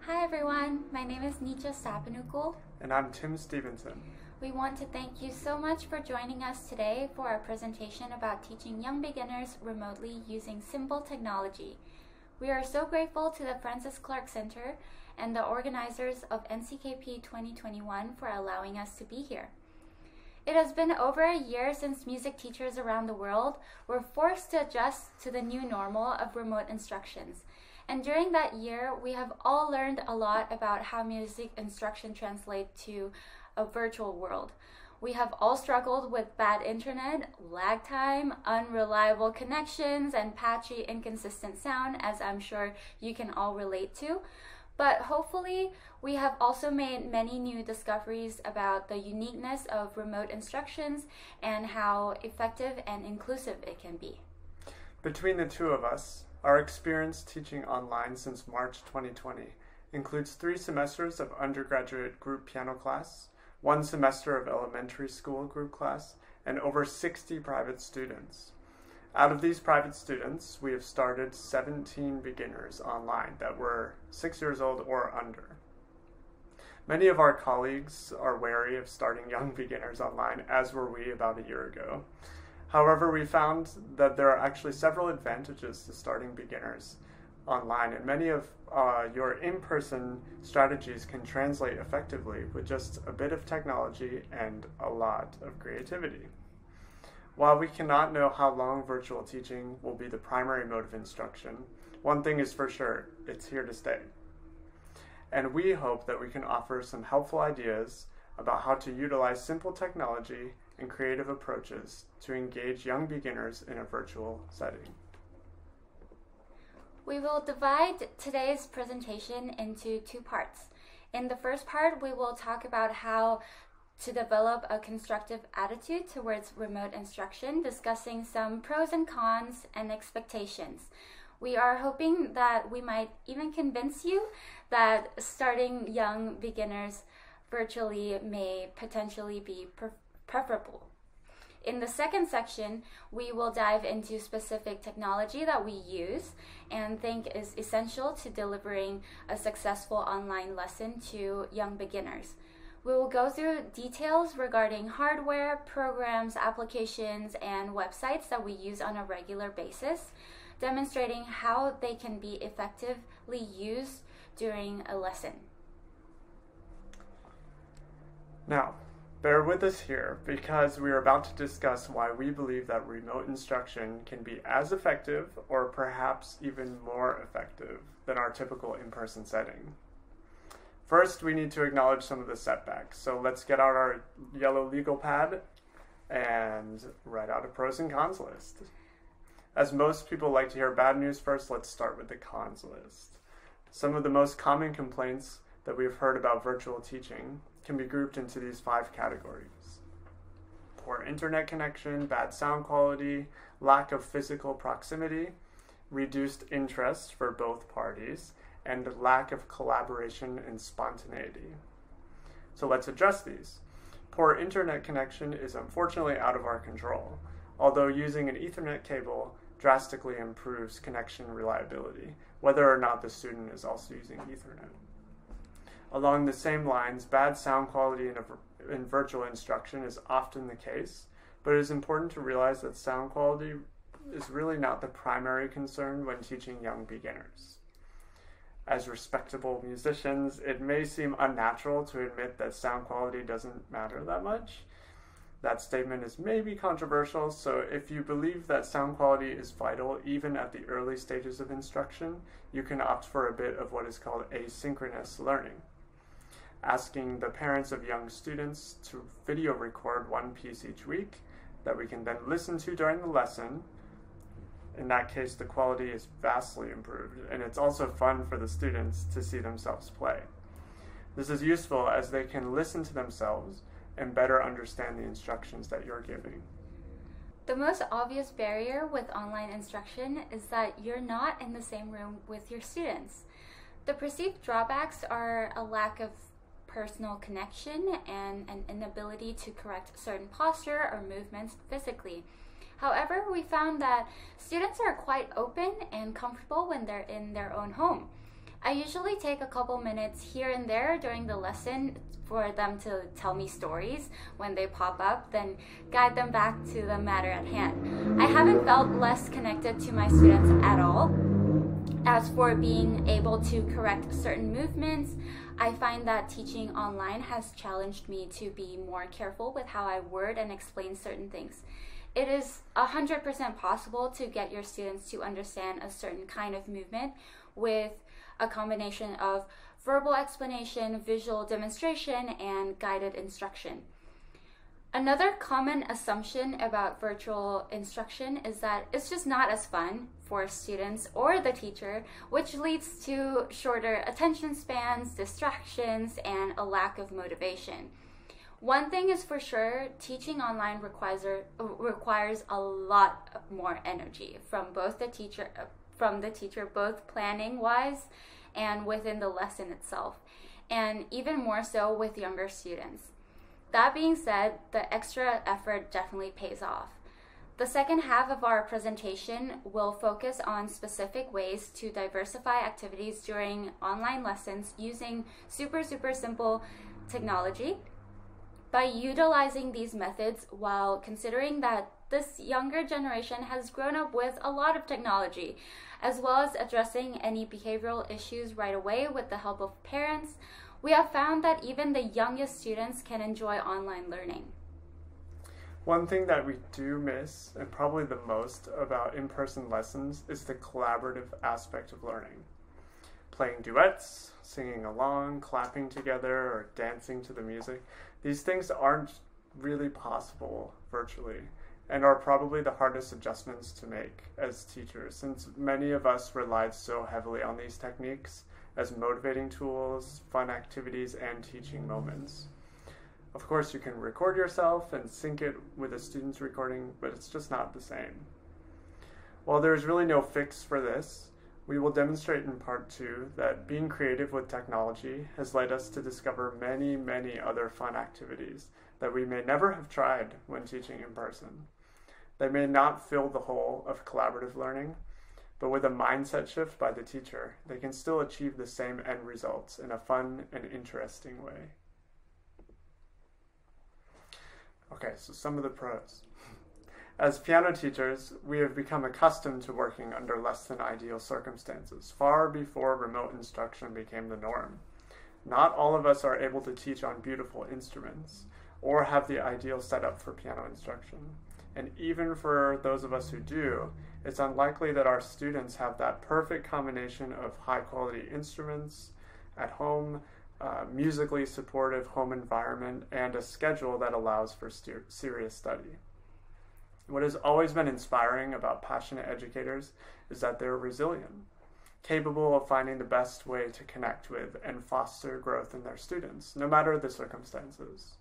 Hi everyone, my name is Nicha Stapanukul. And I'm Tim Stephenson. We want to thank you so much for joining us today for our presentation about teaching young beginners remotely using simple technology. We are so grateful to the Francis Clark Center and the organizers of NCKP 2021 for allowing us to be here. It has been over a year since music teachers around the world were forced to adjust to the new normal of remote instructions. And during that year, we have all learned a lot about how music instruction translates to a virtual world. We have all struggled with bad internet, lag time, unreliable connections, and patchy, inconsistent sound, as I'm sure you can all relate to. But hopefully, we have also made many new discoveries about the uniqueness of remote instructions and how effective and inclusive it can be. Between the two of us, our experience teaching online since March 2020 includes 3 semesters of undergraduate group piano class, 1 semester of elementary school group class, and over 60 private students. Out of these private students, we have started 17 beginners online that were 6 years old or under. Many of our colleagues are wary of starting young beginners online, as were we about a year ago. However, we found that there are actually several advantages to starting beginners online, and many of your in-person strategies can translate effectively with just a bit of technology and a lot of creativity. While we cannot know how long virtual teaching will be the primary mode of instruction, one thing is for sure, it's here to stay. And we hope that we can offer some helpful ideas about how to utilize simple technology and creative approaches to engage young beginners in a virtual setting. We will divide today's presentation into 2 parts. In the first part, we will talk about how to develop a constructive attitude towards remote instruction, discussing some pros and cons and expectations. We are hoping that we might even convince you that starting young beginners virtually may potentially be preferable. In the second section, we will dive into specific technology that we use and think is essential to delivering a successful online lesson to young beginners. We will go through details regarding hardware, programs, applications, and websites that we use on a regular basis, demonstrating how they can be effectively used during a lesson. Now, bear with us here because we are about to discuss why we believe that remote instruction can be as effective or perhaps even more effective than our typical in-person setting. First, we need to acknowledge some of the setbacks. So let's get out our yellow legal pad and write out a pros and cons list. As most people like to hear bad news first, let's start with the cons list. Some of the most common complaints that we've heard about virtual teaching can be grouped into these 5 categories: poor internet connection, bad sound quality, lack of physical proximity, reduced interest for both parties, and lack of collaboration and spontaneity. So let's address these. Poor internet connection is unfortunately out of our control, although using an Ethernet cable drastically improves connection reliability, whether or not the student is also using Ethernet. Along the same lines, bad sound quality in virtual instruction is often the case, but it is important to realize that sound quality is really not the primary concern when teaching young beginners. As respectable musicians, it may seem unnatural to admit that sound quality doesn't matter that much. That statement is maybe controversial, so if you believe that sound quality is vital even at the early stages of instruction, you can opt for a bit of what is called asynchronous learning, asking the parents of young students to video record 1 piece each week that we can then listen to during the lesson. In that case, the quality is vastly improved, and it's also fun for the students to see themselves play. This is useful as they can listen to themselves and better understand the instructions that you're giving. The most obvious barrier with online instruction is that you're not in the same room with your students. The perceived drawbacks are a lack of personal connection and an inability to correct certain posture or movements physically. However, we found that students are quite open and comfortable when they're in their own home. I usually take a couple minutes here and there during the lesson for them to tell me stories when they pop up, then guide them back to the matter at hand. I haven't felt less connected to my students at all. As for being able to correct certain movements, I find that teaching online has challenged me to be more careful with how I word and explain certain things. It is 100% possible to get your students to understand a certain kind of movement with a combination of verbal explanation, visual demonstration, and guided instruction. Another common assumption about virtual instruction is that it's just not as fun for students or the teacher, which leads to shorter attention spans, distractions, and a lack of motivation. One thing is for sure, teaching online requires a lot more energy from the teacher, both planning-wise and within the lesson itself, and even more so with younger students. That being said, the extra effort definitely pays off. The second half of our presentation will focus on specific ways to diversify activities during online lessons using super simple technology. By utilizing these methods while considering that this younger generation has grown up with a lot of technology, as well as addressing any behavioral issues right away with the help of parents, we have found that even the youngest students can enjoy online learning. One thing that we do miss, and probably the most, about in-person lessons is the collaborative aspect of learning. Playing duets, singing along, clapping together, or dancing to the music. These things aren't really possible virtually and are probably the hardest adjustments to make as teachers, since many of us relied so heavily on these techniques as motivating tools, fun activities, and teaching moments. Of course, you can record yourself and sync it with a student's recording, but it's just not the same. While there is really no fix for this, we will demonstrate in part 2 that being creative with technology has led us to discover many other fun activities that we may never have tried when teaching in person. They may not fill the hole of collaborative learning, but with a mindset shift by the teacher, they can still achieve the same end results in a fun and interesting way. Okay, so some of the pros. As piano teachers, we have become accustomed to working under less than ideal circumstances, far before remote instruction became the norm. Not all of us are able to teach on beautiful instruments or have the ideal setup for piano instruction. And even for those of us who do, it's unlikely that our students have that perfect combination of high-quality instruments at home, musically supportive home environment, and a schedule that allows for serious study. What has always been inspiring about passionate educators is that they're resilient, capable of finding the best way to connect with and foster growth in their students, no matter the circumstances.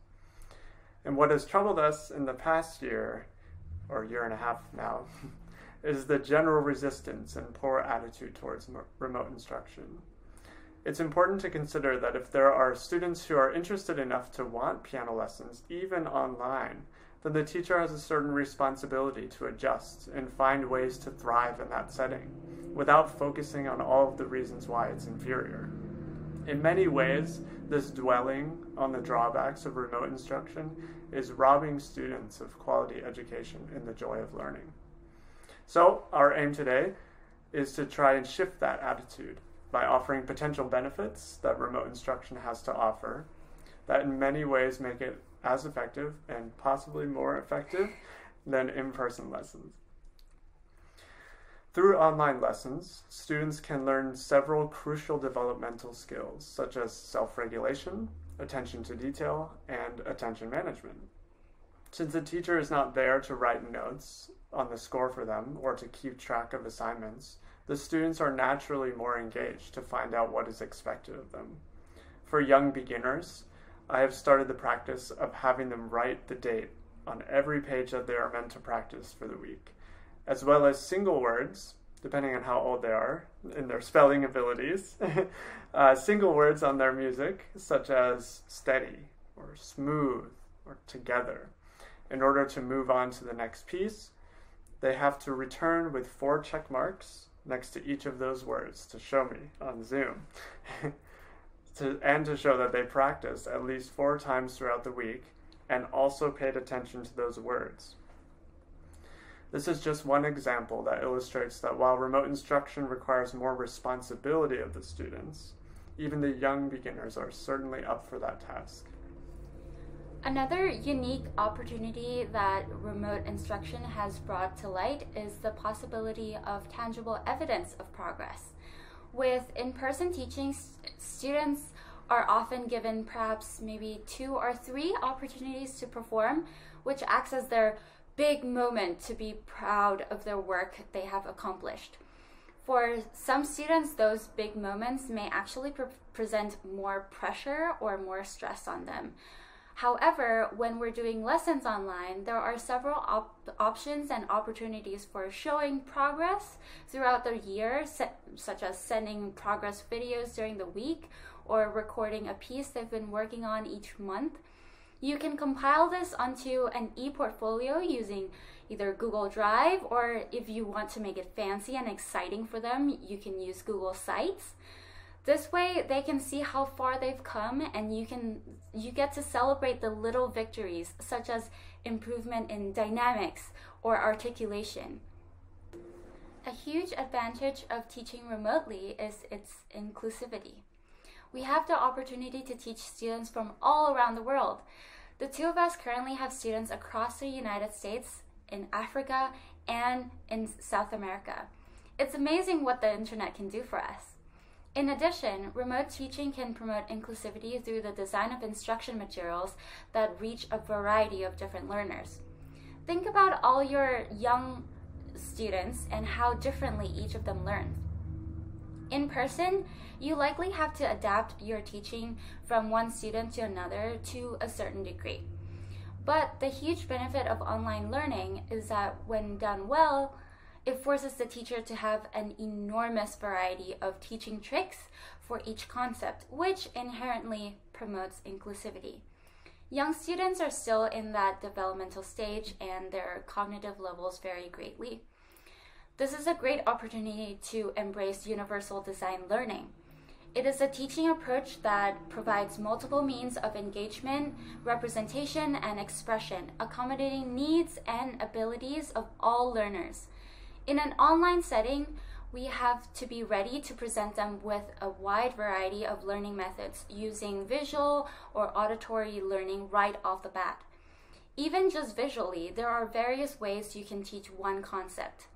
And what has troubled us in the past year, or year and a half now, is the general resistance and poor attitude towards remote instruction. It's important to consider that if there are students who are interested enough to want piano lessons, even online, then the teacher has a certain responsibility to adjust and find ways to thrive in that setting, without focusing on all of the reasons why it's inferior. In many ways, this dwelling on the drawbacks of remote instruction is robbing students of quality education in the joy of learning. So, our aim today is to try and shift that attitude by offering potential benefits that remote instruction has to offer, that in many ways make it as effective and possibly more effective than in-person lessons. Through online lessons, students can learn several crucial developmental skills, such as self-regulation, attention to detail, and attention management. Since the teacher is not there to write notes on the score for them or to keep track of assignments, the students are naturally more engaged to find out what is expected of them. For young beginners, I have started the practice of having them write the date on every page that they are meant to practice for the week, as well as single words, depending on how old they are in their spelling abilities, single words on their music, such as steady, or smooth, or together. In order to move on to the next piece, they have to return with 4 check marks next to each of those words to show me on Zoom, and to show that they practiced at least 4 times throughout the week and also paid attention to those words. This is just one example that illustrates that while remote instruction requires more responsibility of the students, even the young beginners are certainly up for that task. Another unique opportunity that remote instruction has brought to light is the possibility of tangible evidence of progress. With in-person teaching, students are often given perhaps maybe 2 or 3 opportunities to perform, which acts as their big moment to be proud of their work they have accomplished. For some students, those big moments may actually present more pressure or more stress on them. However, when we're doing lessons online, there are several options and opportunities for showing progress throughout the year, such as sending progress videos during the week or recording a piece they've been working on each month. You can compile this onto an e-portfolio using either Google Drive, or if you want to make it fancy and exciting for them, you can use Google Sites. This way they can see how far they've come, and you get to celebrate the little victories, such as improvement in dynamics or articulation. A huge advantage of teaching remotely is its inclusivity. We have the opportunity to teach students from all around the world. The 2 of us currently have students across the United States, in Africa, and in South America. It's amazing what the internet can do for us. In addition, remote teaching can promote inclusivity through the design of instruction materials that reach a variety of different learners. Think about all your young students and how differently each of them learns. In person, you likely have to adapt your teaching from one student to another to a certain degree. But the huge benefit of online learning is that when done well, it forces the teacher to have an enormous variety of teaching tricks for each concept, which inherently promotes inclusivity. Young students are still in that developmental stage, and their cognitive levels vary greatly. This is a great opportunity to embrace universal design learning. It is a teaching approach that provides multiple means of engagement, representation, and expression, accommodating needs and abilities of all learners. In an online setting, we have to be ready to present them with a wide variety of learning methods using visual or auditory learning right off the bat. Even just visually, there are various ways you can teach one concept.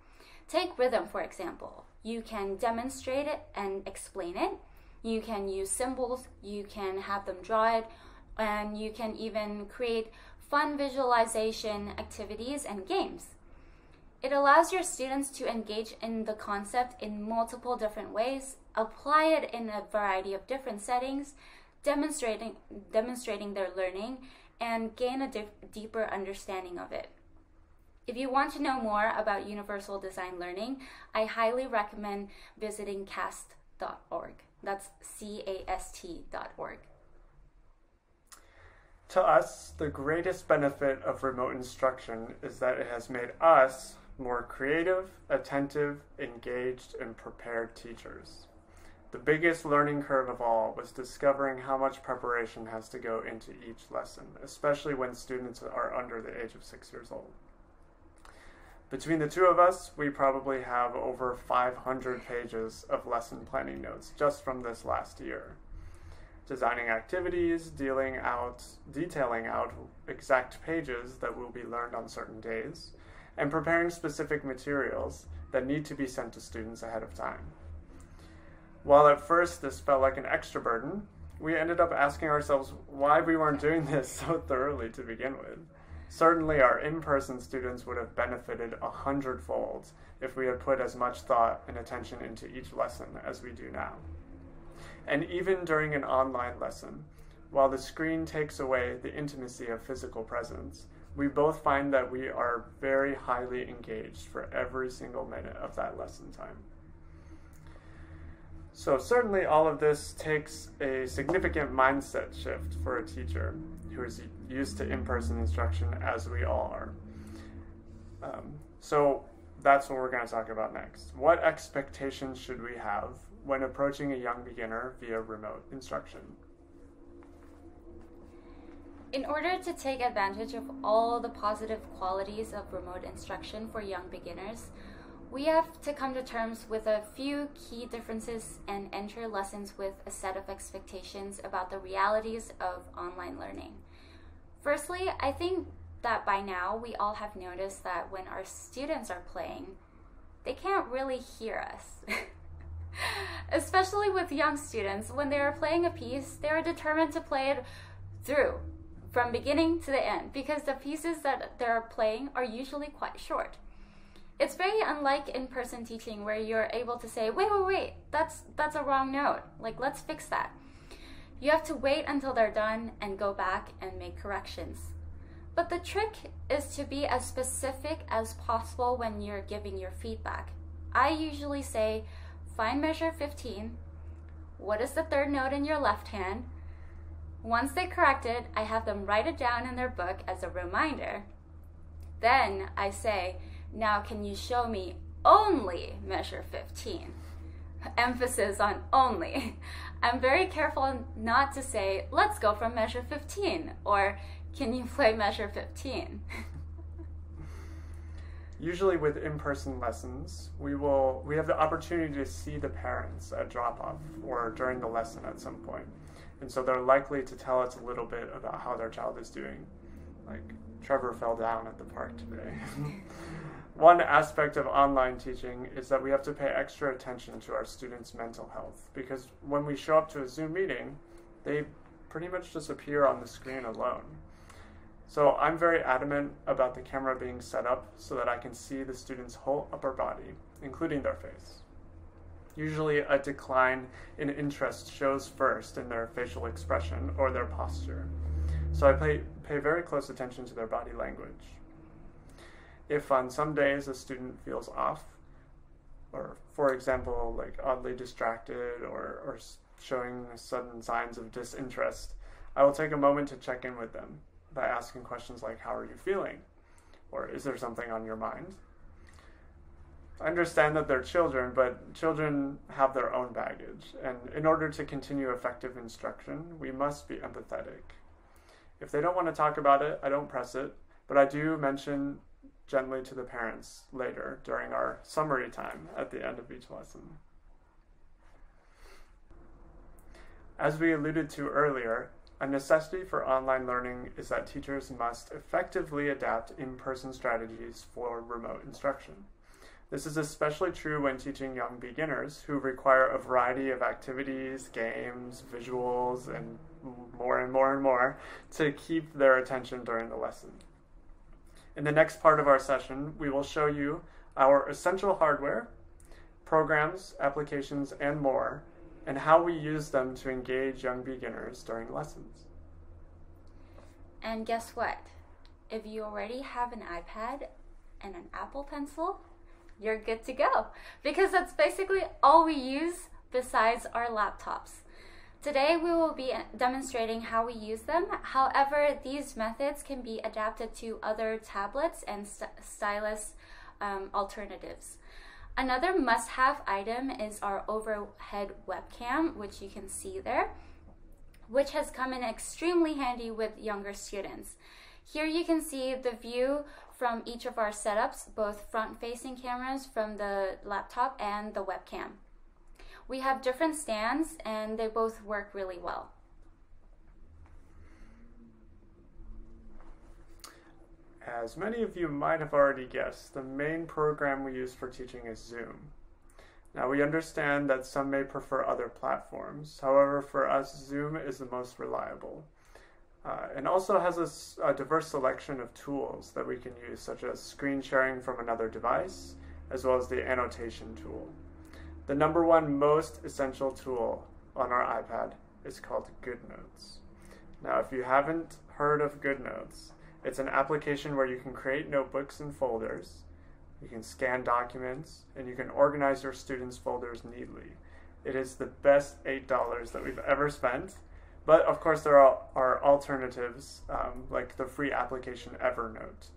Take rhythm, for example. You can demonstrate it and explain it. You can use symbols, you can have them draw it, and you can even create fun visualization activities and games. It allows your students to engage in the concept in multiple different ways, apply it in a variety of different settings, demonstrating their learning, and gain a deeper understanding of it. If you want to know more about universal design learning, I highly recommend visiting cast.org. That's CAST.org. To us, the greatest benefit of remote instruction is that it has made us more creative, attentive, engaged, and prepared teachers. The biggest learning curve of all was discovering how much preparation has to go into each lesson, especially when students are under the age of 6 years old. Between the 2 of us, we probably have over 500 pages of lesson planning notes just from this last year. Designing activities, detailing out exact pages that will be learned on certain days, and preparing specific materials that need to be sent to students ahead of time. While at first this felt like an extra burden, we ended up asking ourselves why we weren't doing this so thoroughly to begin with. Certainly our in-person students would have benefited 100-fold if we had put as much thought and attention into each lesson as we do now. And even during an online lesson, while the screen takes away the intimacy of physical presence, we both find that we are very highly engaged for every single minute of that lesson time. So certainly all of this takes a significant mindset shift for a teacher who is used to in-person instruction, as we all are. So that's what we're going to talk about next. What expectations should we have when approaching a young beginner via remote instruction? In order to take advantage of all the positive qualities of remote instruction for young beginners, we have to come to terms with a few key differences and enter lessons with a set of expectations about the realities of online learning. Firstly, I think that by now we all have noticed that when our students are playing, they can't really hear us. Especially with young students, when they are playing a piece, they are determined to play it through, from beginning to the end, because the pieces that they're playing are usually quite short. It's very unlike in-person teaching where you're able to say, wait, that's a wrong note. Like, let's fix that. You have to wait until they're done and go back and make corrections. But the trick is to be as specific as possible when you're giving your feedback. I usually say, find measure 15. What is the third note in your left hand? Once they correct it, I have them write it down in their book as a reminder. Then I say, now can you show me only measure 15? Emphasis on only. I'm very careful not to say, let's go from measure 15, or can you play measure 15? Usually with in-person lessons, we have the opportunity to see the parents at drop-off or during the lesson at some point. And so they're likely to tell us a little bit about how their child is doing. Like, Trevor fell down at the park today. One aspect of online teaching is that we have to pay extra attention to our students' mental health, because when we show up to a Zoom meeting, they pretty much just appear on the screen alone. So I'm very adamant about the camera being set up so that I can see the student's whole upper body, including their face. Usually a decline in interest shows first in their facial expression or their posture. So I pay very close attention to their body language. If on some days a student feels off, or for example, like oddly distracted or showing sudden signs of disinterest, I will take a moment to check in with them by asking questions like, how are you feeling? Or is there something on your mind? I understand that they're children, but children have their own baggage, and in order to continue effective instruction, we must be empathetic. If they don't want to talk about it, I don't press it, but I do mention gently to the parents later during our summary time at the end of each lesson. As we alluded to earlier, a necessity for online learning is that teachers must effectively adapt in-person strategies for remote instruction. This is especially true when teaching young beginners who require a variety of activities, games, visuals, and more to keep their attention during the lesson. In the next part of our session, we will show you our essential hardware, programs, applications, and more, and how we use them to engage young beginners during lessons. And guess what? If you already have an iPad and an Apple Pencil, you're good to go, because that's basically all we use besides our laptops. Today we will be demonstrating how we use them. However, these methods can be adapted to other tablets and stylus alternatives. Another must-have item is our overhead webcam, which you can see there, which has come in extremely handy with younger students. Here you can see the view from each of our setups, both front-facing cameras from the laptop and the webcam. We have different stands and they both work really well. As many of you might have already guessed, the main program we use for teaching is Zoom. Now, we understand that some may prefer other platforms. However, for us, Zoom is the most reliable. And also has a diverse selection of tools that we can use, such as screen sharing from another device, as well as the annotation tool. The number one most essential tool on our iPad is called GoodNotes. Now, if you haven't heard of GoodNotes, it's an application where you can create notebooks and folders, you can scan documents, and you can organize your students' folders neatly. It is the best $8 that we've ever spent, but of course there are alternatives like the free application Evernote.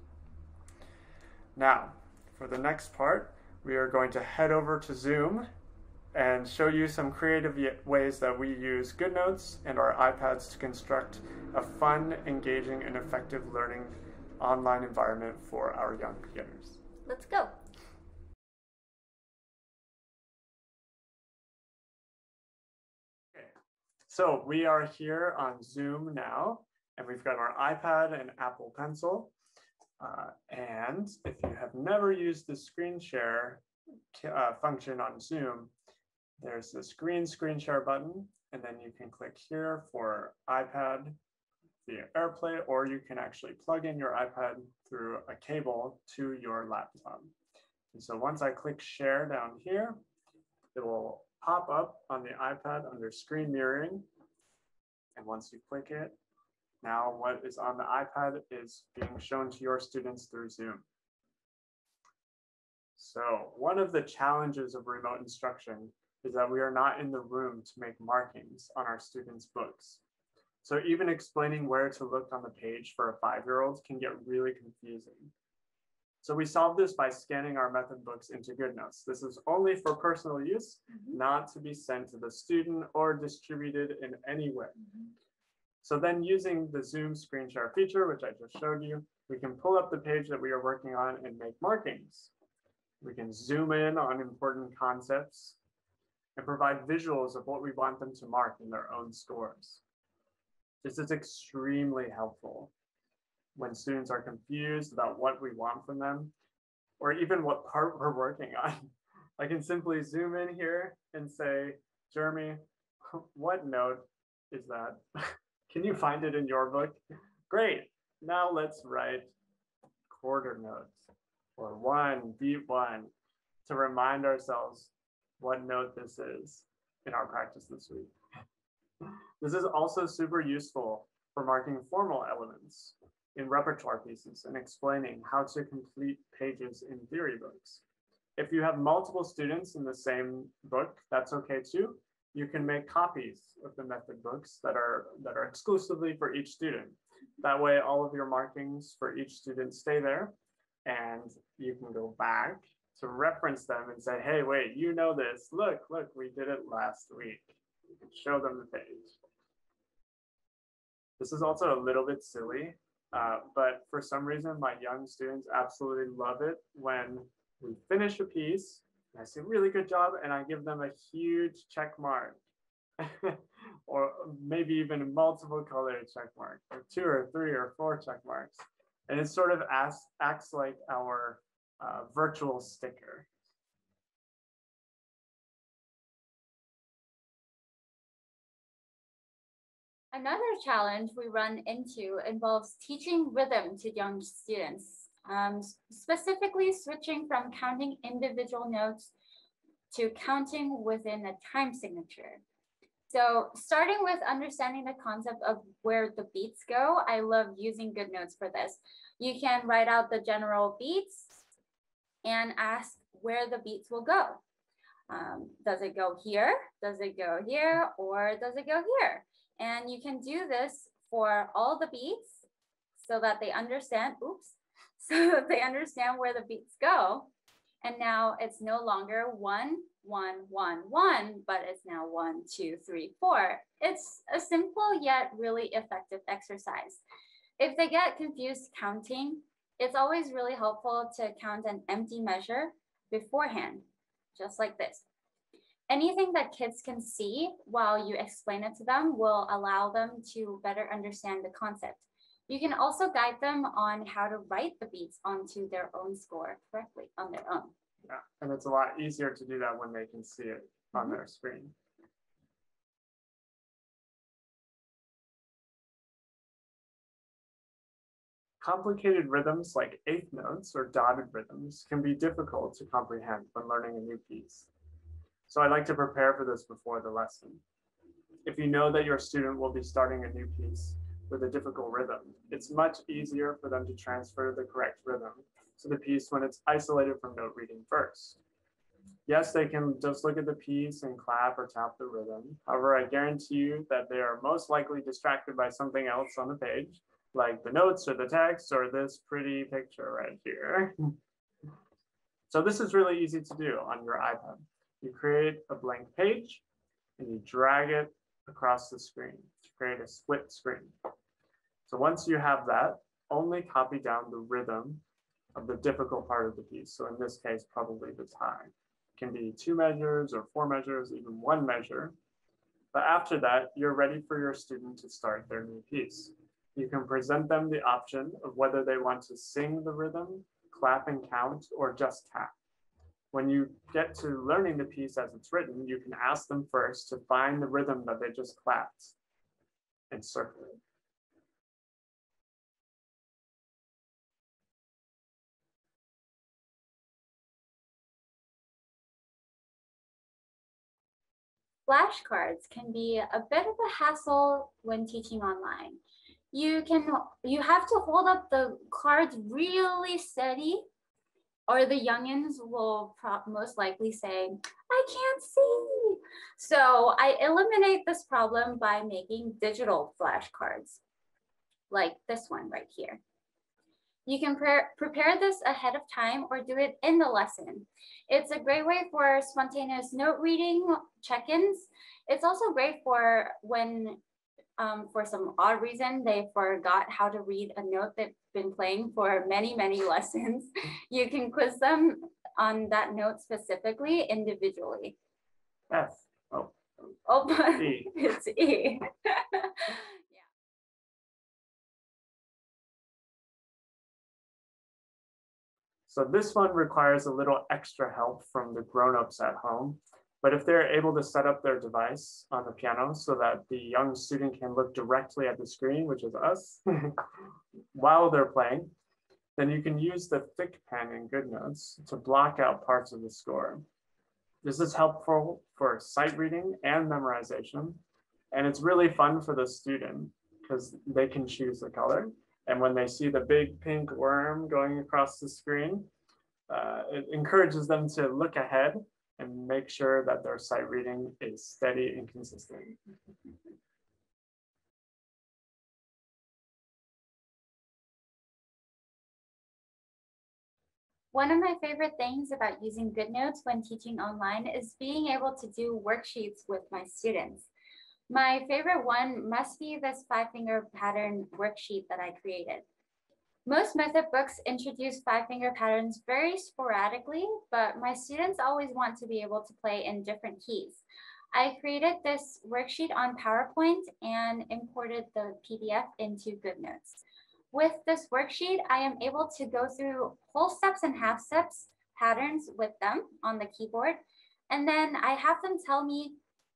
Now, For the next part, we are going to head over to Zoom and show you some creative ways that we use GoodNotes and our iPads to construct a fun, engaging, and effective learning online environment for our young beginners. Let's go. Okay. So we are here on Zoom now, and we've got our iPad and Apple Pencil. And if you have never used the screen share function on Zoom, there's this green screen share button, and then you can click here for iPad via AirPlay, or you can actually plug in your iPad through a cable to your laptop. And so once I click share down here, it will pop up on the iPad under screen mirroring. And once you click it, now what is on the iPad is being shown to your students through Zoom. So one of the challenges of remote instruction is that we are not in the room to make markings on our students' books. So even explaining where to look on the page for a 5-year-old can get really confusing. So we solved this by scanning our method books into GoodNotes. This is only for personal use, not to be sent to the student or distributed in any way. So then using the Zoom screen share feature, which I just showed you, we can pull up the page that we are working on and make markings. We can zoom in on important concepts and provide visuals of what we want them to mark in their own scores. This is extremely helpful when students are confused about what we want from them, or even what part we're working on. I can simply zoom in here and say, Jeremy, what note is that? Can you find it in your book? Great, now let's write quarter notes or beat one to remind ourselves what note this is in our practice this week. This is also super useful for marking formal elements in repertoire pieces and explaining how to complete pages in theory books. If you have multiple students in the same book, that's okay too. You can make copies of the method books that are exclusively for each student. That way, all of your markings for each student stay there, and you can go back to reference them and say, hey, wait, you know this. Look, we did it last week. You can show them the page. This is also a little bit silly, but for some reason, my young students absolutely love it when we finish a piece, and I say, really good job, and I give them a huge check mark, or maybe even multiple colored check marks, or 2 or 3 or 4 check marks. And it sort of acts like our virtual sticker. Another challenge we run into involves teaching rhythm to young students, specifically switching from counting individual notes to counting within a time signature. So starting with understanding the concept of where the beats go, I love using GoodNotes for this. You can write out the general beats and ask where the beats will go. Does it go here? Does it go here? Or does it go here? And you can do this for all the beats so that they understand, so that they understand where the beats go. And now it's no longer 1, 1, 1, 1, but it's now 1, 2, 3, 4. It's a simple yet really effective exercise. If they get confused counting, it's always really helpful to count an empty measure beforehand, just like this. Anything that kids can see while you explain it to them will allow them to better understand the concept. You can also guide them on how to write the beats onto their own score correctly on their own. Yeah, and it's a lot easier to do that when they can see it on their screen. Complicated rhythms like eighth notes or dotted rhythms can be difficult to comprehend when learning a new piece. So I like to prepare for this before the lesson. If you know that your student will be starting a new piece with a difficult rhythm, it's much easier for them to transfer the correct rhythm to the piece when it's isolated from note reading first. Yes, they can just look at the piece and clap or tap the rhythm. However, I guarantee you that they are most likely distracted by something else on the page, like the notes or the text or this pretty picture right here. So this is really easy to do on your iPad. You create a blank page and you drag it across the screen to create a split screen. So once you have that, only copy down the rhythm of the difficult part of the piece. So in this case, probably the time. It can be 2 measures or 4 measures, even 1 measure. But after that, you're ready for your student to start their new piece. You can present them the option of whether they want to sing the rhythm, clap and count, or just tap. When you get to learning the piece as it's written, you can ask them first to find the rhythm that they just clapped and circle it. Flashcards can be a bit of a hassle when teaching online. You have to hold up the cards really steady, or the youngins will most likely say, I can't see. So I eliminate this problem by making digital flashcards, like this one right here. You can prepare this ahead of time or do it in the lesson. It's a great way for spontaneous note reading check-ins. It's also great for when, for some odd reason, they forgot how to read a note they've been playing for many, many lessons. You can quiz them on that note specifically, individually. F. E. It's E. So this one requires a little extra help from the grown-ups at home. But if they're able to set up their device on the piano so that the young student can look directly at the screen, which is us, while they're playing, then you can use the thick pen in GoodNotes to block out parts of the score. This is helpful for sight reading and memorization. And it's really fun for the student because they can choose the color. And when they see the big pink worm going across the screen, it encourages them to look ahead and make sure that their sight reading is steady and consistent. One of my favorite things about using GoodNotes when teaching online is being able to do worksheets with my students. My favorite one must be this 5-finger pattern worksheet that I created. Most method books introduce 5-finger patterns very sporadically, but my students always want to be able to play in different keys. I created this worksheet on PowerPoint and imported the PDF into GoodNotes. With this worksheet, I am able to go through whole steps and half steps patterns with them on the keyboard, and then I have them tell me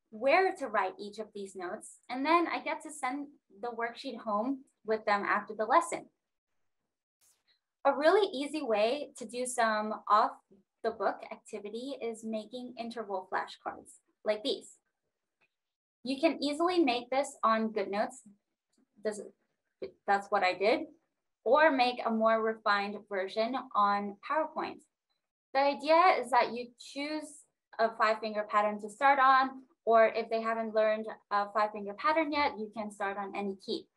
where to write each of these notes, and then I get to send the worksheet home with them after the lesson. A really easy way to do some off the book activity is making interval flashcards like these. You can easily make this on GoodNotes. That's what I did, or make a more refined version on PowerPoint. The idea is that you choose a 5-finger pattern to start on, or if they haven't learned a 5-finger pattern yet, you can start on any key.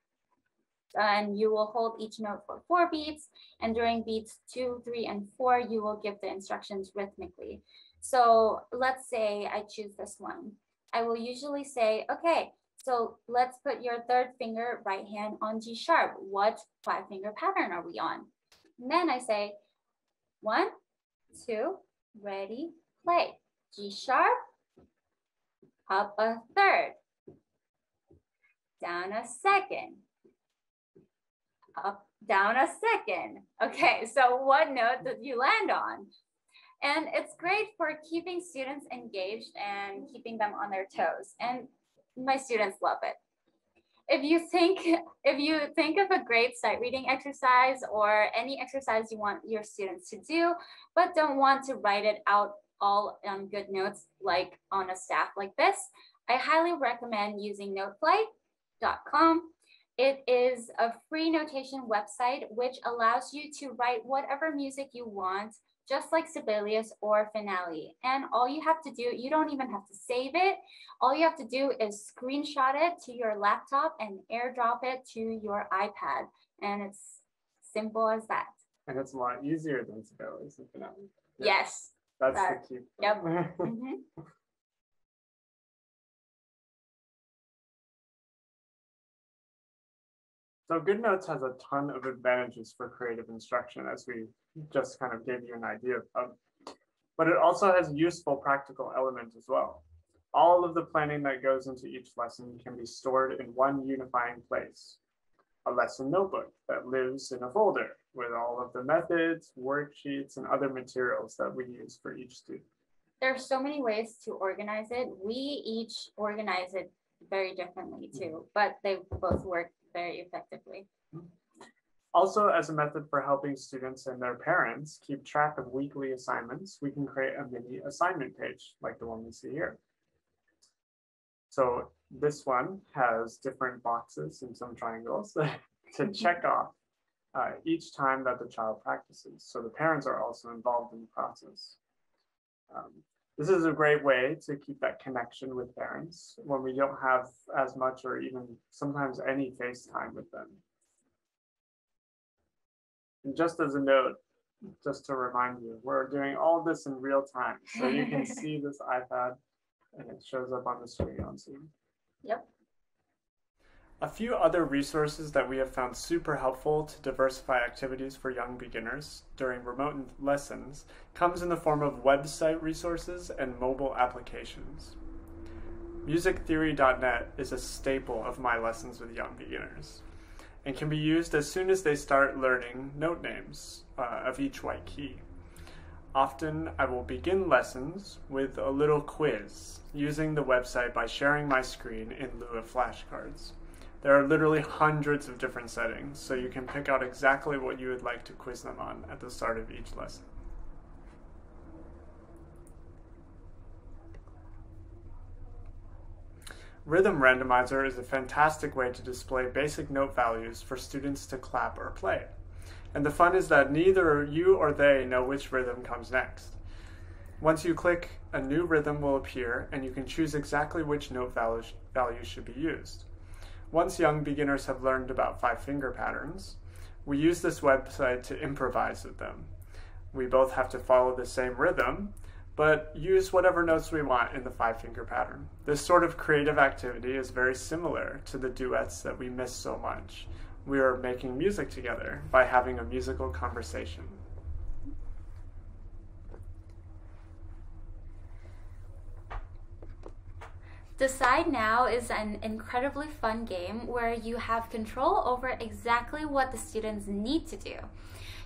And you will hold each note for 4 beats, and during beats 2, 3, and 4, you will give the instructions rhythmically. So let's say I choose this one. I will usually say, okay, so let's put your 3rd finger right hand on G sharp. What 5-finger pattern are we on? And then I say 1, 2, ready, play. G sharp, up a 3rd, down a 2nd, up, down a 2nd. Okay, so what note did you land on? And it's great for keeping students engaged and keeping them on their toes. And my students love it. If you think of a great sight reading exercise or any exercise you want your students to do, but don't want to write it out all on GoodNotes like on a staff like this, I highly recommend using noteflight.com. It is a free notation website which allows you to write whatever music you want, just like Sibelius or Finale. And all you have to do, you don't even have to save it. All you have to do is screenshot it to your laptop and airdrop it to your iPad. And it's simple as that. And it's a lot easier than Sibelius and Finale. Yes. That's the key. Yep. Mm-hmm. So GoodNotes has a ton of advantages for creative instruction, as we just kind of gave you an idea of. But it also has useful practical elements as well. All of the planning that goes into each lesson can be stored in one unifying place. A lesson notebook that lives in a folder with all of the methods, worksheets, and other materials that we use for each student. There are so many ways to organize it. We each organize it very differently too, but they both work very effectively. Also, as a method for helping students and their parents keep track of weekly assignments, we can create a mini assignment page like the one we see here. So this one has different boxes and some triangles to check off each time that the child practices. So the parents are also involved in the process. This is a great way to keep that connection with parents when we don't have as much or even sometimes any FaceTime with them. And just as a note, just to remind you, we're doing all this in real time. So you can see this iPad and it shows up on the screen on Zoom. Yep. A few other resources that we have found super helpful to diversify activities for young beginners during remote lessons comes in the form of website resources and mobile applications. Musictheory.net is a staple of my lessons with young beginners and can be used as soon as they start learning note names of each white key. Often I will begin lessons with a little quiz using the website by sharing my screen in lieu of flashcards. There are literally hundreds of different settings, so you can pick out exactly what you would like to quiz them on at the start of each lesson. Rhythm Randomizer is a fantastic way to display basic note values for students to clap or play. And the fun is that neither you or they know which rhythm comes next. Once you click, a new rhythm will appear and you can choose exactly which note value should be used. Once young beginners have learned about 5-finger patterns, we use this website to improvise with them. We both have to follow the same rhythm, but use whatever notes we want in the 5-finger pattern. This sort of creative activity is very similar to the duets that we miss so much. We are making music together by having a musical conversation. Decide Now is an incredibly fun game where you have control over exactly what the students need to do.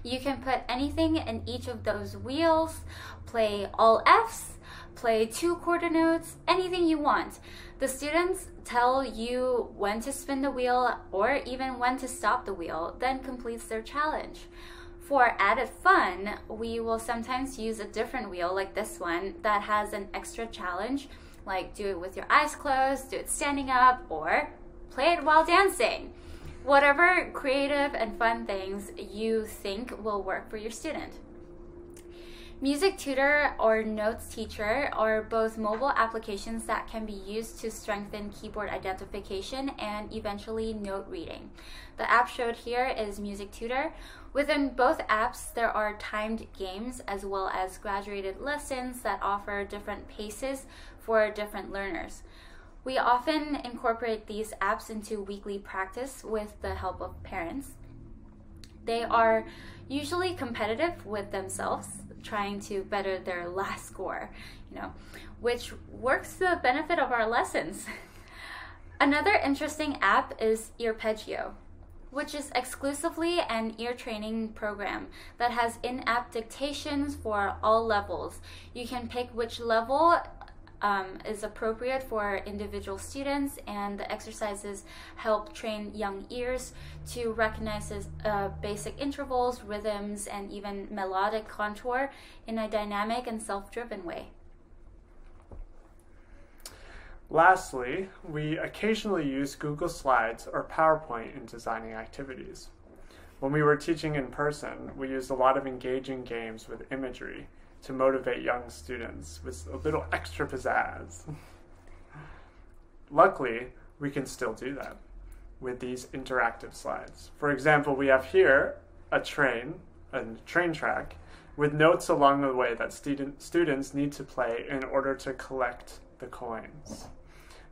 You can put anything in each of those wheels, play all Fs, play 2 quarter notes, anything you want. The students tell you when to spin the wheel or even when to stop the wheel, then completes their challenge. For added fun, we will sometimes use a different wheel like this one that has an extra challenge, like do it with your eyes closed, do it standing up, or play it while dancing. Whatever creative and fun things you think will work for your student. Music Tutor or Notes Teacher are both mobile applications that can be used to strengthen keyboard identification and eventually note reading. The app showed here is Music Tutor. Within both apps, there are timed games as well as graduated lessons that offer different paces for different learners. We often incorporate these apps into weekly practice with the help of parents. They are usually competitive with themselves, trying to better their last score, which works to the benefit of our lessons. Another interesting app is Arpeggio, which is exclusively an ear training program that has in-app dictations for all levels. You can pick which level is appropriate for individual students, and the exercises help train young ears to recognize basic intervals, rhythms, and even melodic contour in a dynamic and self-driven way. Lastly, we occasionally use Google Slides or PowerPoint in designing activities. When we were teaching in person, we used a lot of engaging games with imagery to motivate young students with a little extra pizzazz. Luckily, we can still do that with these interactive slides. For example, we have here a train track, with notes along the way that students need to play in order to collect the coins.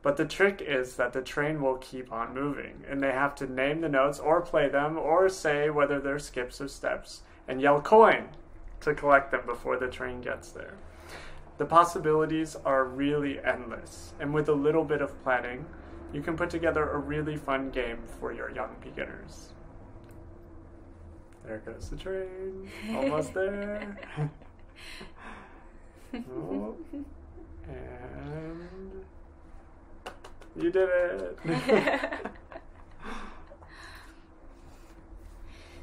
But the trick is that the train will keep on moving, and they have to name the notes or play them or say whether they're skips or steps and yell coin to collect them before the train gets there. The possibilities are really endless, and with a little bit of planning, you can put together a really fun game for your young beginners. There goes the train, almost there. Oh, and you did it.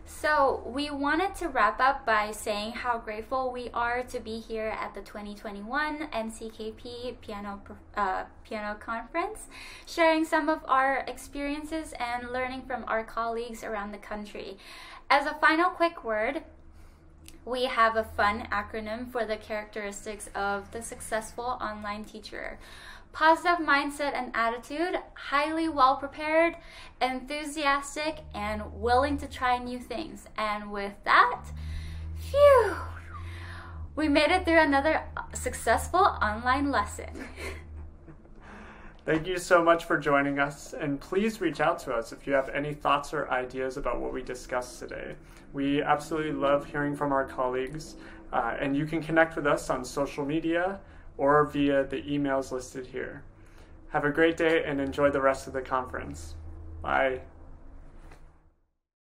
So we wanted to wrap up by saying how grateful we are to be here at the 2021 NCKP Piano Conference, sharing some of our experiences and learning from our colleagues around the country. As a final quick word, we have a fun acronym for the characteristics of the successful online teacher. Positive mindset and attitude, highly well-prepared, enthusiastic, and willing to try new things. And with that, phew, we made it through another successful online lesson. Thank you so much for joining us, and please reach out to us if you have any thoughts or ideas about what we discussed today. We absolutely love hearing from our colleagues, and you can connect with us on social media or via the emails listed here. Have a great day and enjoy the rest of the conference. Bye.